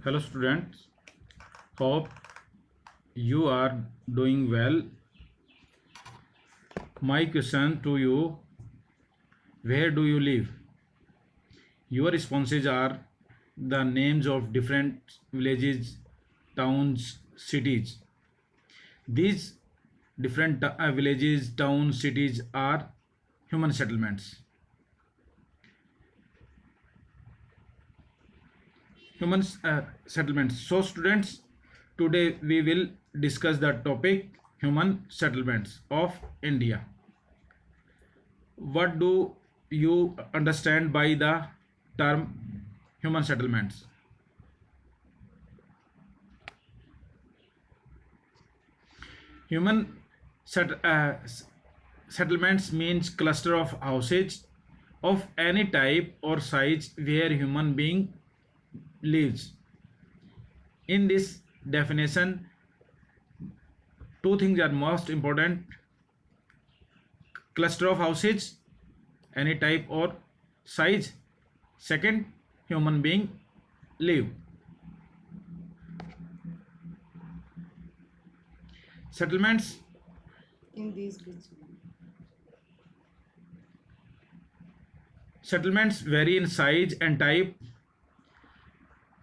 Hello students, hope you are doing well. My question to you, where do you live? Your responses are the names of different villages, towns, cities. These different villages, towns, cities are human settlements. Human settlements. So students, today we will discuss the topic human settlements of India. What do you understand by the term human settlements? Human settlements means cluster of houses of any type or size where human being lives. In this definition, two things are most important: cluster of houses, any type or size. Second, human being live. Settlements in these which settlements vary in size and type.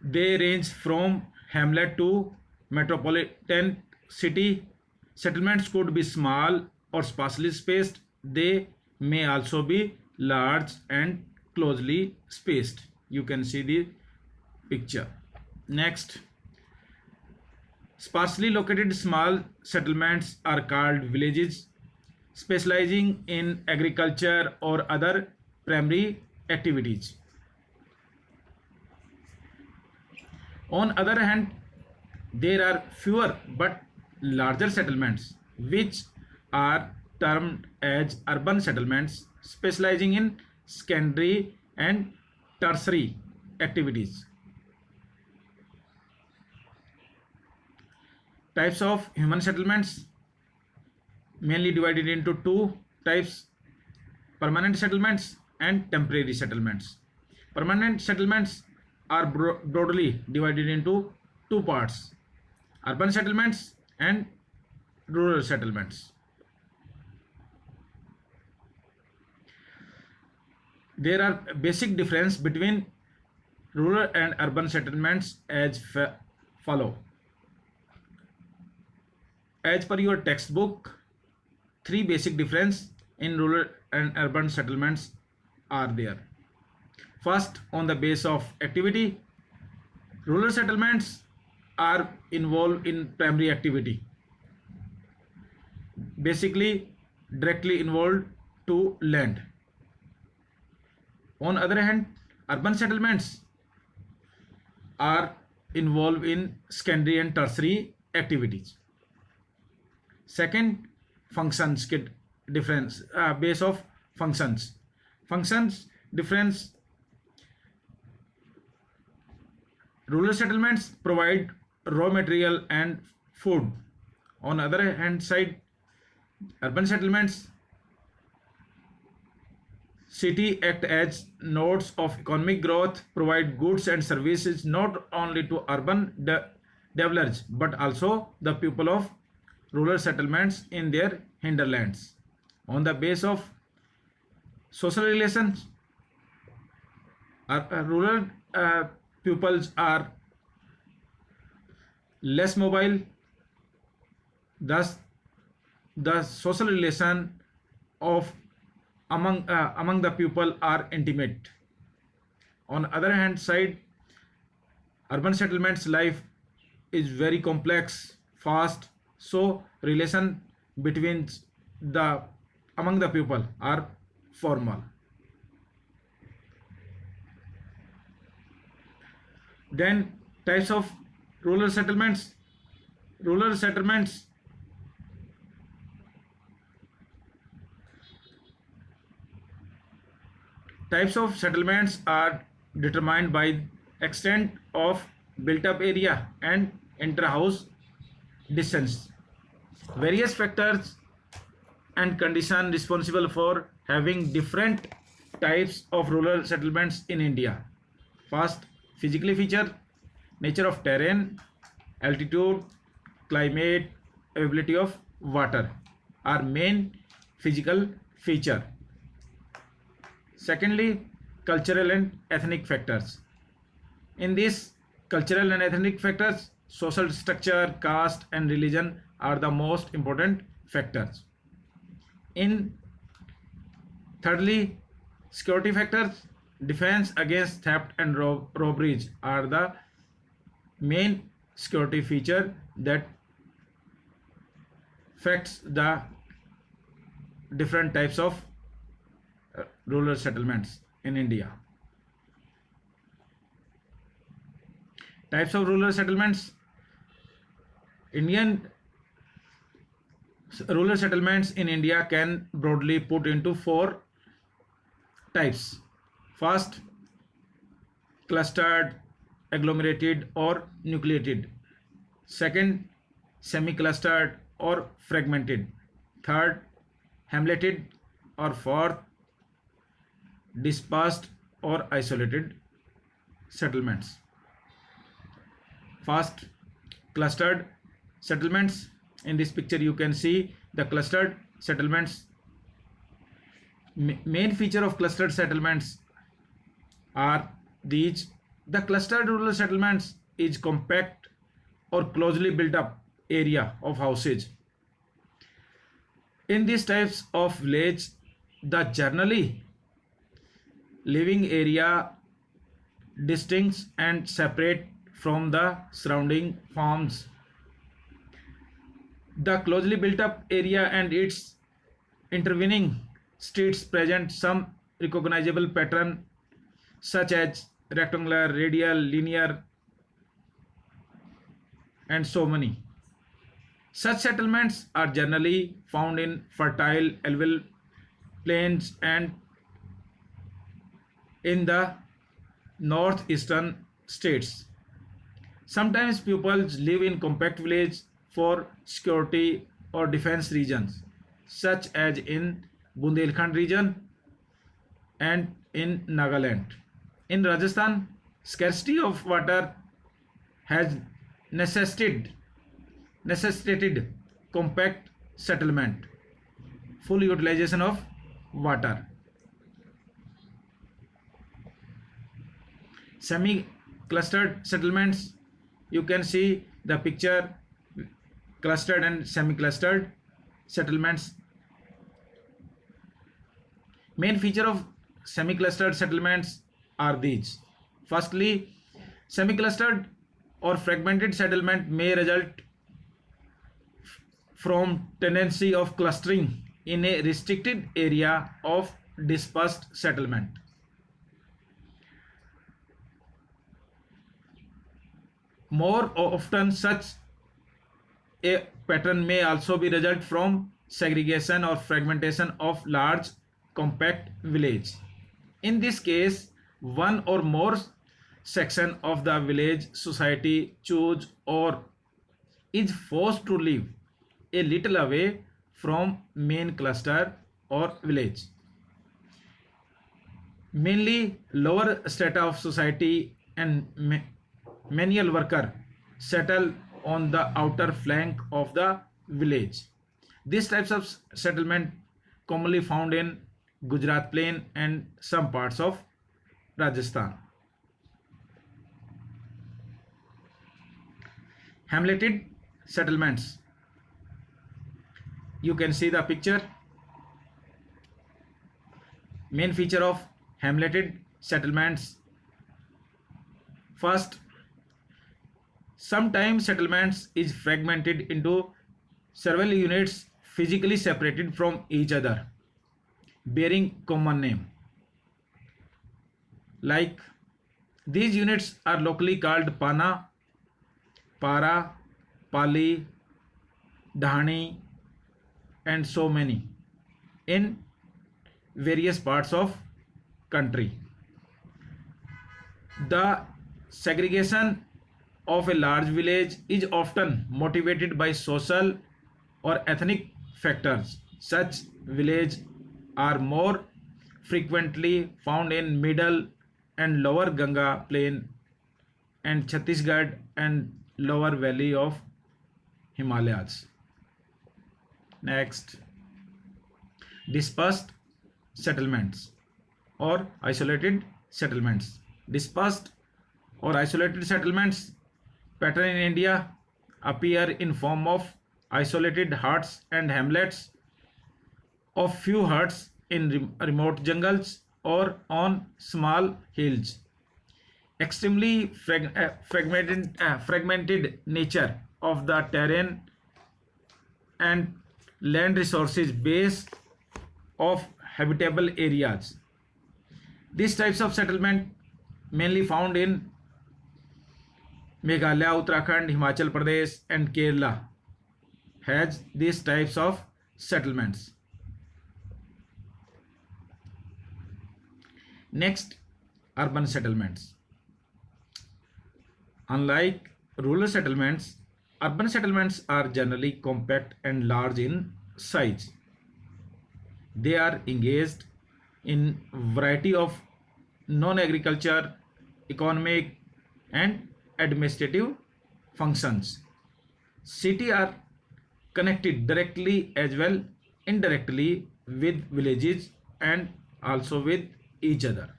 They range from hamlet to metropolitan city. Settlements could be small or sparsely spaced. They may also be large and closely spaced. You can see the picture. Next, sparsely located small settlements are called villages, specializing in agriculture or other primary activities. On other hand, there are fewer but larger settlements which are termed as urban settlements, specializing in secondary and tertiary activities. Types of human settlements mainly divided into two types: permanent settlements and temporary settlements. Permanent settlements are broadly divided into two parts: urban settlements and rural settlements. There are basic difference between rural and urban settlements as follow. As per your textbook, three basic difference in rural and urban settlements are there. First, on the base of activity, rural settlements are involved in primary activity, basically directly involved to land. On other hand, urban settlements are involved in secondary and tertiary activities. Second, functions difference, base of functions. Functions difference. Rural settlements provide raw material and food. On other hand side, urban settlements city act as nodes of economic growth, provide goods and services not only to urban developers but also the people of rural settlements in their hinterlands. On the base of social relations, rural pupils are less mobile, thus the social relation of among the people are intimate. On other hand side, urban settlements life is very complex, fast, so relation between the among the people are formal. Then types of rural settlements. Rural settlements types of settlements are determined by extent of built up area and inter-house distance. Various factors and conditions responsible for having different types of rural settlements in India. First, physically feature. nature of terrain, altitude, climate, availability of water are main physical feature. Secondly, cultural and ethnic factors. In this cultural and ethnic factors, social structure, caste and religion are the most important factors. In thirdly, security factors, defense against theft and robberies are the main security feature that affects the different types of rural settlements in India. Types of rural settlements. Indian rural settlements in India can broadly put into four types. First, clustered, agglomerated or nucleated. Second, semi-clustered or fragmented. Third, hamleted. Or fourth, dispersed or isolated settlements. First, clustered settlements. In this picture you can see the clustered settlements. Main feature of clustered settlements are these. The clustered rural settlements is compact or closely built up area of houses. In these types of village, the generally living area distinct and separate from the surrounding farms. The closely built up area and its intervening streets present some recognizable pattern such as rectangular, radial, linear and so many. Such settlements are generally found in fertile alluvial plains and in the northeastern states. Sometimes pupils live in compact villages for security or defense reasons, such as in Bundelkhand region and in Nagaland. In Rajasthan, scarcity of water has necessitated compact settlement, full utilization of water. Semi-clustered settlements, you can see the picture, clustered and semi-clustered settlements. Main feature of semi-clustered settlements are these. Firstly, semi-clustered or fragmented settlement may result from tendency of clustering in a restricted area of dispersed settlement. More often, such a pattern may also be result from segregation or fragmentation of large compact village. In this case, one or more section of the village society choose or is forced to live a little away from main cluster or village. Mainly lower strata of society and manual worker settle on the outer flank of the village. These types of settlement commonly found in Gujarat plain and some parts of Rajasthan. Hamleted settlements. You can see the picture. Main feature of hamleted settlements. First, sometimes settlements is fragmented into several units physically separated from each other, bearing common name. Like these units are locally called Pana, Para, Pali, Dhani and so many in various parts of country. The segregation of a large village is often motivated by social or ethnic factors. Such villages are more frequently found in middle and lower Ganga plain and Chhattisgarh and lower valley of Himalayas. Next, dispersed settlements or isolated settlements. Dispersed or isolated settlements pattern in India appear in form of isolated huts and hamlets of few huts in remote jungles or on small hills. Extremely fragmented nature of the terrain and land resources base of habitable areas. These types of settlement mainly found in Meghalaya, Uttarakhand, Himachal Pradesh and Kerala has these types of settlements. Next, urban settlements. Unlike rural settlements, urban settlements are generally compact and large in size. They are engaged in variety of non-agriculture, economic and administrative functions. Cities are connected directly as well indirectly with villages and also with each other.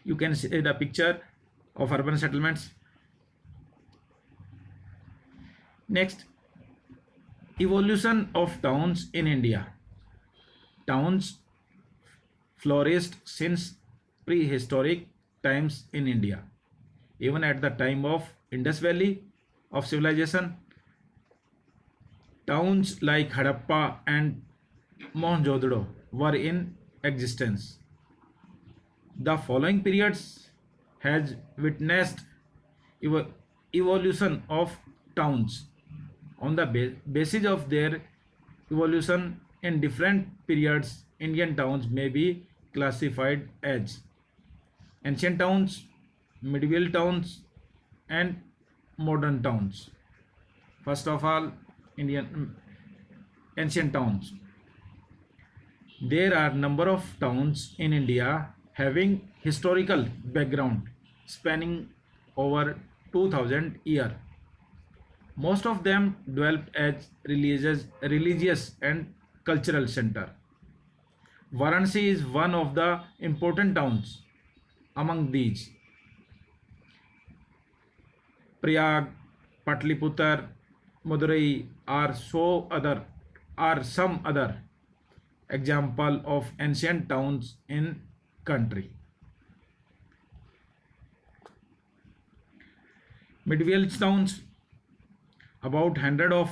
You can see the picture of urban settlements. Next, evolution of towns in India. Towns flourished since prehistoric times in India. Even at the time of Indus Valley of civilization, towns like Harappa and Mohenjo-daro were in existence. The following periods has witnessed evolution of towns. On the basis of their evolution in different periods, Indian towns may be classified as ancient towns, medieval towns, and modern towns. First of all, Indian ancient towns. There are number of towns in India having historical background spanning over 2000 years. Most of them developed as religious and cultural center. Varanasi is one of the important towns among these. Prayag, Patliputra, Madurai are some other example of ancient towns in country. Medieval towns. About 100 of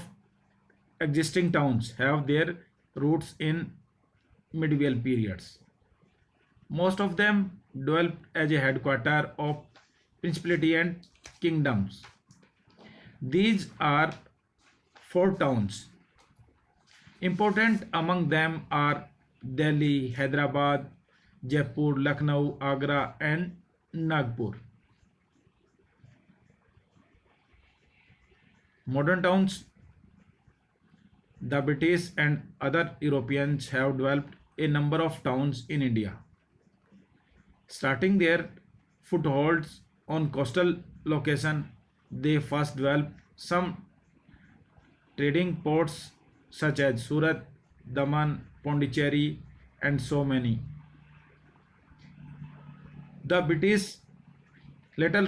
existing towns have their roots in medieval periods. Most of them developed as a headquarter of principality and kingdoms. These are 4 towns. Important among them are Delhi, Hyderabad, Jaipur, Lucknow, Agra and Nagpur. Modern towns. The British and other Europeans have developed a number of towns in India. Starting their footholds on coastal location, they first developed some trading ports such as Surat, Daman, Pondicherry and so many. The British later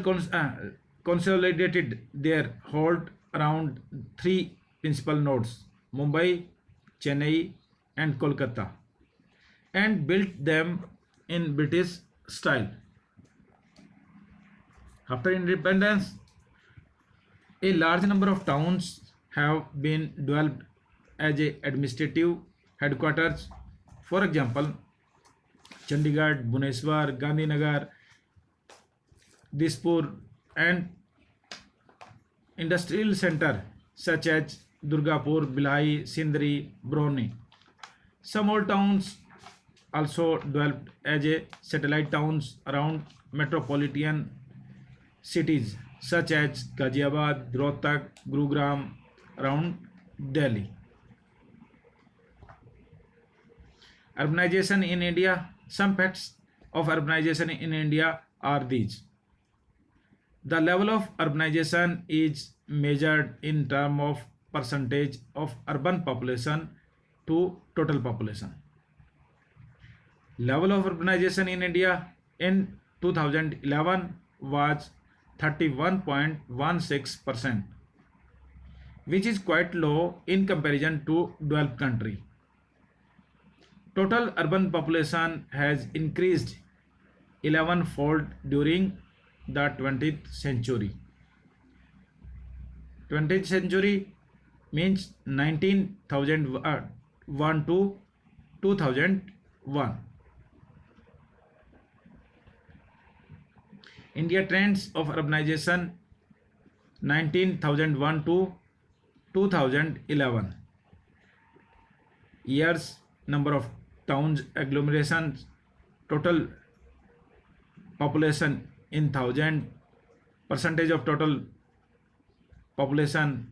consolidated their hold around 3 principal nodes, Mumbai, Chennai and Kolkata, and built them in British style. After independence, a large number of towns have been developed as a administrative headquarters. For example, Chandigarh, Bhubaneswar, Gandhinagar, Dispur and industrial center such as Durgapur, Bhilai, Sindri, Broni. Some old towns also developed as a satellite towns around metropolitan cities such as Ghaziabad, Rohtak, Gurugram around Delhi. Urbanization in India. Some facts of urbanization in India are these. The level of urbanization is measured in terms of percentage of urban population to total population. Level of urbanization in India in 2011 was 31.16%, which is quite low in comparison to developed country. Total urban population has increased 11-fold during the 20th century. 20th century means 19,001 to 2001. India trends of urbanization 19,001 to 2011. Years, number of towns, agglomerations, total population in thousand, percentage of total population,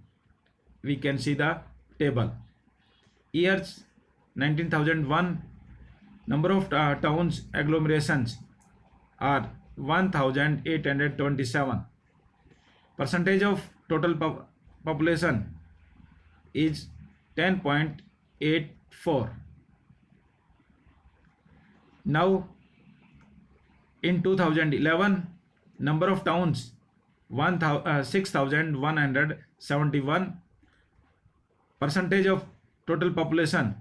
we can see the table. Years 19,001, number of towns, agglomerations are 1,827. Percentage of total population is 10.84. Now in 2011, number of towns 6,171. Percentage of total population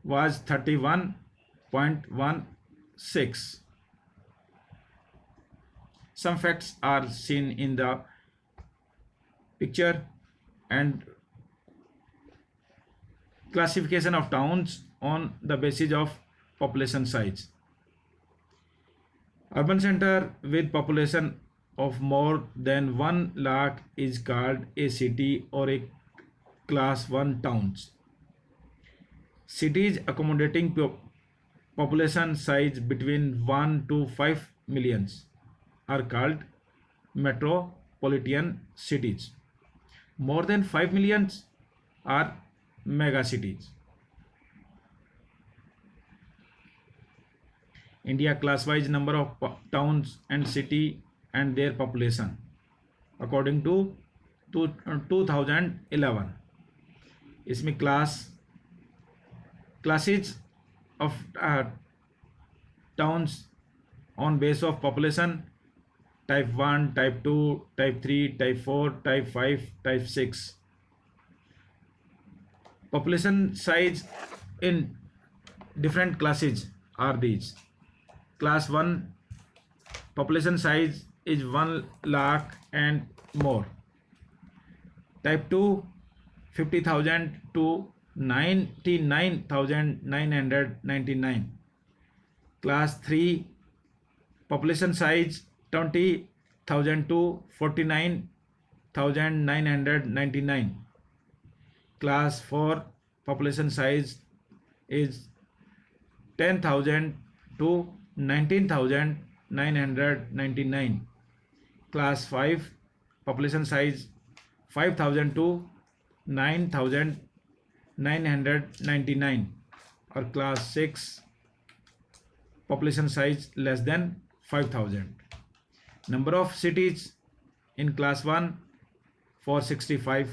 was 31.16. Some facts are seen in the picture and classification of towns on the basis of population size. Urban center with population of more than 1 lakh is called a city or a class 1 towns. Cities accommodating population size between 1 to 5 millions are called metropolitan cities. More than 5 millions are mega cities. India class-wise number of towns and city and their population according to 2011. इसमें classes of towns on base of population type 1, type 2, type 3, type 4, type 5, type 6. Population size in different classes are these. Class 1 population size is 1 lakh and more. Type 2 50,000 to 99,999. Class 3 population size 20,000 to 49,999. Class 4 population size is 10,000 to 19,999. Class 5 population size 5,000 to 9,999. Or class 6 population size less than 5,000. Number of cities in class 1 465.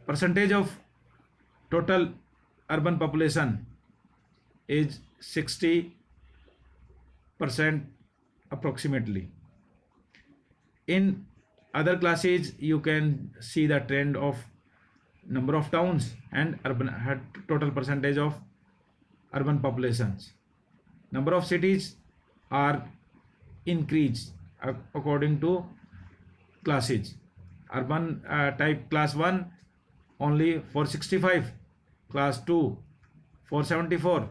Percentage of total urban population is 60% approximately. In other classes you can see the trend of number of towns and urban total percentage of urban populations. Number of cities are increased according to classes. Urban type class 1 only 465, class 2 474,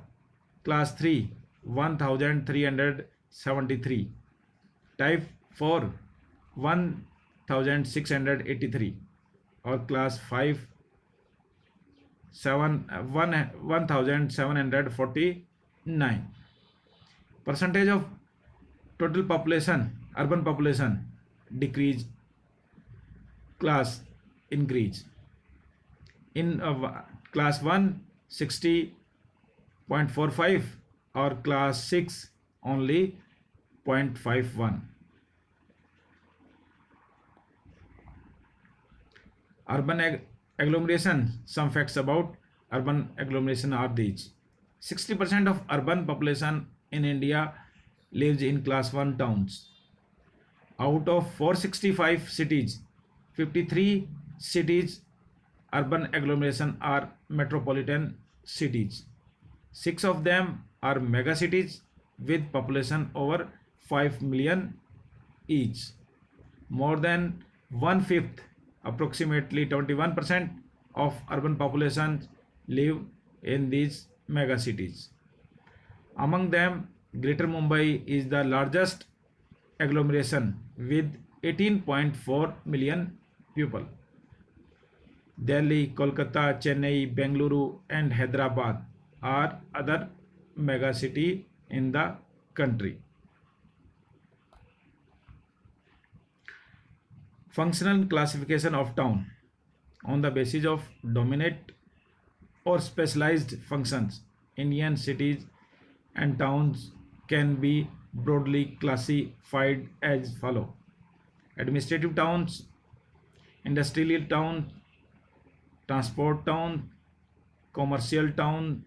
class 3 1373, type 4 1683, or class 5 1749. Percentage of total population, urban population decrease, class increase. In class 1 60.45, or class 6 only 0.51. Urban agglomeration. Some facts about urban agglomeration are these: 60% of urban population in India lives in class 1 towns. Out of 465 cities, 53 cities urban agglomeration are metropolitan cities. 6 of them are mega cities with population over 5 million each. More than one fifth, approximately 21% of urban populations live in these mega cities. Among them, Greater Mumbai is the largest agglomeration with 18.4 million people. Delhi, Kolkata, Chennai, Bengaluru, and Hyderabad are other megacity in the country. Functional classification of town on the basis of dominant or specialized functions. Indian cities and towns can be broadly classified as follow: administrative towns, industrial town, transport town, commercial town,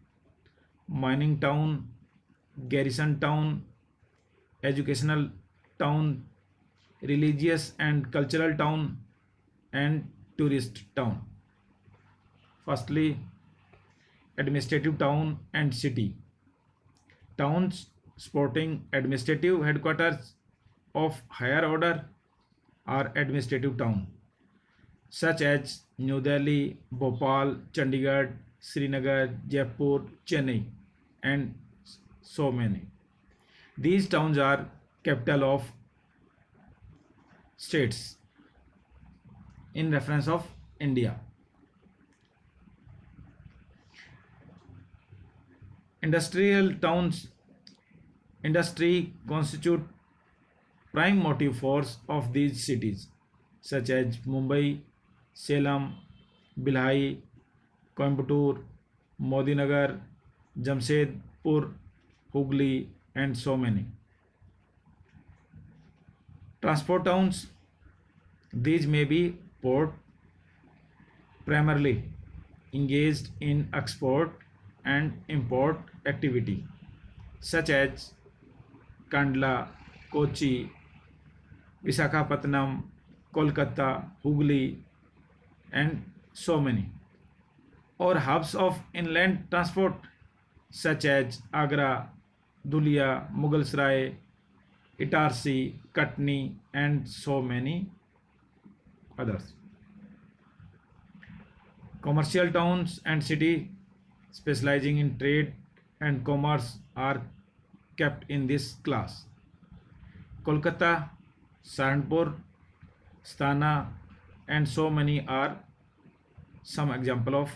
mining town, garrison town, educational town, religious and cultural town, and tourist town. Firstly, administrative town and city. Towns sporting administrative headquarters of higher order are administrative town, such as New Delhi, Bhopal, Chandigarh, Srinagar, Jaipur, Chennai, and so many. These towns are capital of states in reference of India. Industrial towns. Industry constitute prime motive force of these cities, such as Mumbai, Salem, Bhilai, Coimbatore, Modinagar, Jamshedpur, Hooghly, and so many. Transport towns. These may be port, primarily engaged in export and import activity, such as Kandla, Kochi, Visakhapatnam, Kolkata, Hooghly, and so many. Or hubs of inland transport, such as Agra, Dhulia, Mughalsarai, Itarsi, Katni, and so many others. Commercial towns and city specializing in trade and commerce are kept in this class. Kolkata, Saharanpur, Stana, and so many are some example of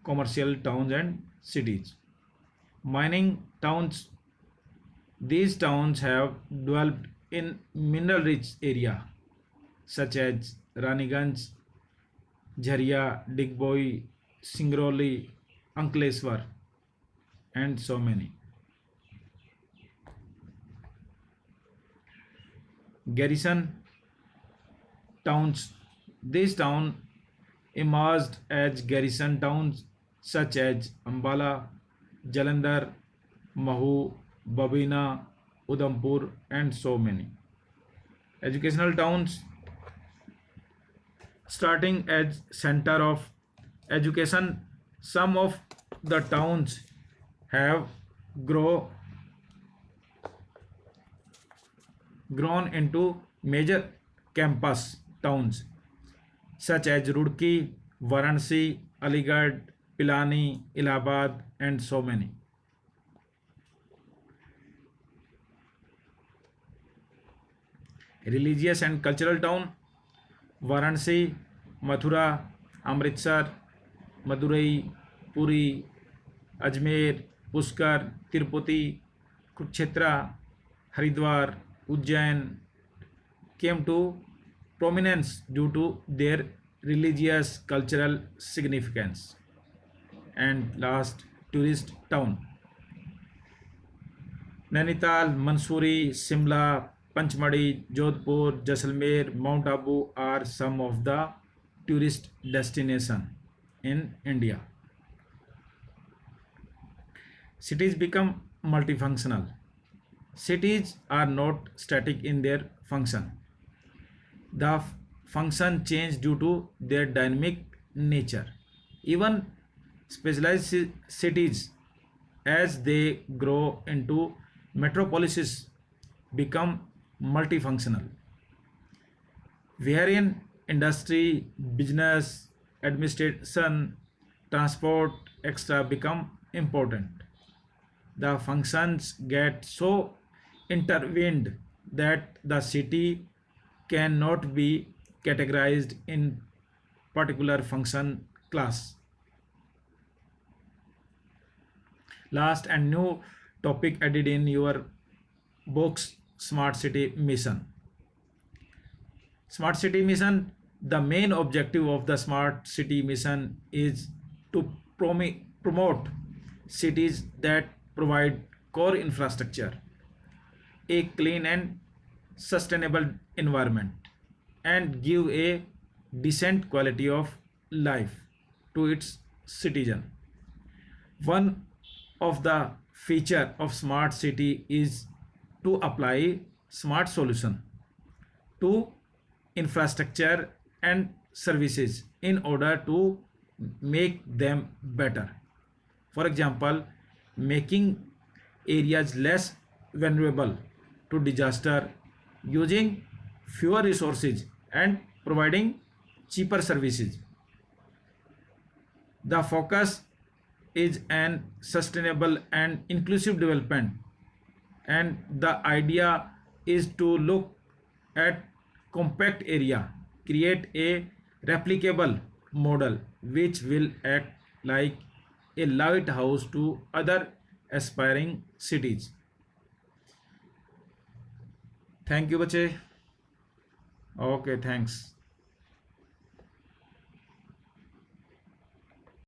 commercial towns and cities. Mining towns. These towns have developed in mineral rich area such as Raniganj, Jharia, Digboi, Singrauli, Ankleshwar, and so many. Garrison towns. These towns emerged as garrison towns such as Ambala, Jalandhar, Mahu, Babina, Udhampur, and so many. Educational towns starting as center of education. Some of the towns have grown into major campus towns such as Roorkee, Varanasi, Aligarh, Pilani, Allahabad, and so many. Religious and cultural town. Varanasi, Mathura, Amritsar, Madurai, Puri, Ajmer, Pushkar, Tirupati, Kurukshetra, Haridwar, Ujjain came to prominence due to their religious cultural significance. And last, tourist town. Nainital, Mansouri, Simla, Panchmadi, Jodhpur, Jaisalmer, Mount Abu are some of the tourist destinations in India. Cities become multifunctional. Cities are not static in their function. The function change due to their dynamic nature. Even specialized cities, as they grow into metropolises, become multifunctional, wherein industry, business, administration, transport, etc. become important. The functions get so intertwined that the city cannot be categorized in particular function class. Last and new topic added in your books, Smart City Mission. Smart City Mission, the main objective of the Smart City Mission is to promote cities that provide core infrastructure, a clean and sustainable environment, and give a decent quality of life to its citizen. One of the feature of smart city is to apply smart solution to infrastructure and services in order to make them better. For example, making areas less vulnerable to disaster, using fewer resources, and providing cheaper services. The focus is an sustainable and inclusive development, and the idea is to look at compact area, create a replicable model which will act like a lighthouse to other aspiring cities. Thank you, bache. Okay, thanks.